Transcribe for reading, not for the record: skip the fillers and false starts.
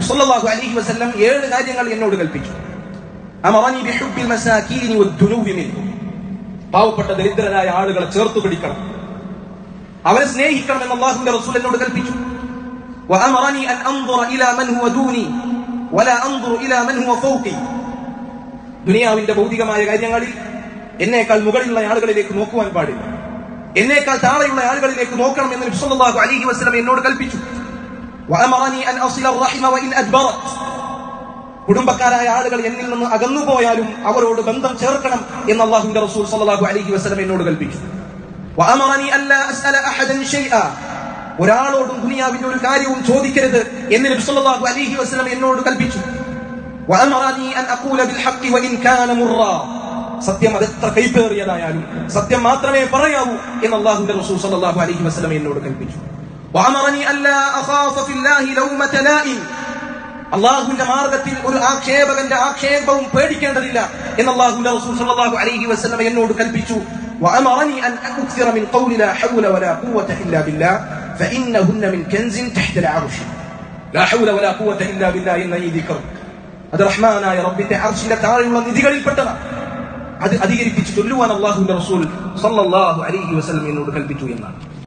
സല്ലല്ലാഹു അലൈഹി വസല്ലം 7 കാര്യങ്ങൾ എന്നോട് കൽപ്പിച്ചു. അമറനി ബിഹുബ്ബിൽ മസാകീനി വദ്ദുനൂബി മിൻഹും. പാവപ്പെട്ട ദരിദ്രരായ ആളുകളെ ചേർത്ത് പിടിക്കണം, അവരെ സ്നേഹിക്കണം എന്ന് അല്ലാഹുവിന്റെ റസൂൽ എന്നോട് കൽപ്പിച്ചു. വഅമറനി അൻ അൻദുറ ഇലാ മൻ ഹുവ ദൂനി വലാ അൻദുറ ഇലാ മൻ ഹുവ ഫൗഖി. ദുനിയാവിന്റെ ഭൗതികമായ കാര്യങ്ങളിൽ എന്നേക്കാൾ മുകളിലുള്ള ആളുകളിലേക്ക് നോക്കുവാൻ പാടില്ല, എന്നേക്കാൾ താഴെയുള്ള ആളുകളിലേക്ക് നോക്കണം എന്ന് നബി സല്ലല്ലാഹു അലൈഹി വസല്ലം എന്നോട് കൽപ്പിച്ചു. വഅമറനി അൻ അസില റഹിമ വഇൻ അദ്ബറത്. കുടുംബക്കാരായ ആളുകൾ എന്നിൽ നിന്ന് അകന്നുപോയാലും അവരോട് ബന്ധം ചേർക്കണം എന്ന് അല്ലാഹുവിന്റെ റസൂൽ സല്ലല്ലാഹു അലൈഹി വസല്ലം എന്നോട് കൽപ്പിച്ചു. വഅമറനി അല്ലാ അസ്അല അഹദൻ ശൈഅ. ഒരാളോടും ദുനിയാവിന്റെ ഒരു കാര്യവും ചോദിക്കരുത് എന്ന് നബി സല്ലല്ലാഹു അലൈഹി വസല്ലം എന്നോട് കൽപ്പിച്ചു. വഅമറനി അൻ അഖൂല ബിൽ ഹഖ് വഇൻ കാന മുർറ. സത്യം അതെത്ര കൈപ്പേറിയതായാലും സത്യം മാത്രമേ പറയാവൂ എന്ന് അല്ലാഹുവിന്റെ റസൂൽ സല്ലല്ലാഹു അലൈഹി വസല്ലം എന്നോട് കൽപ്പിച്ചു. വഅമറനി അല്ലാ അഖാഫ ഫില്ലാഹി ലൗമത ലായിം. അല്ലാഹുവിന്റെ മാർഗ്ഗത്തിൽ ഒരു ആക്ഷേപകന്റെ ആക്ഷേപവും പേടിക്കേണ്ടതില്ല എന്ന് അല്ലാഹുവിന്റെ റസൂൽ സല്ലല്ലാഹു അലൈഹി വസല്ലം എന്നോട് കൽപ്പിച്ചു. വഅമറനി അൻ അക്സിറ മിൻ ഖൗലി ലാ ഹൗല വലാ ഖുവത ഇല്ലാ ബില്ലാഹ് ഫഇന്നഹുന്ന മിൻ കൻസിൻ തഹ്ത അൽഅർശ്. ലാ ഹൗല വലാ ഖുവത ഇല്ലാ ബില്ലാഹ് എന്ന ഈ ദിക്ർ അത് റഹ്മാനായ റബ്ബിന്റെ അർശിന്റെ താഴെയുള്ള നിധികളിൽപ്പെട്ടതാണ്. അത് അധികരിപ്പിച്ച് ചൊല്ലുവാൻ അല്ലാഹുവിന്റെ റസൂൽ സല്ലല്ലാഹു അലൈഹി വസല്ലം എന്നോട് കൽപ്പിച്ചു എന്നാണ്.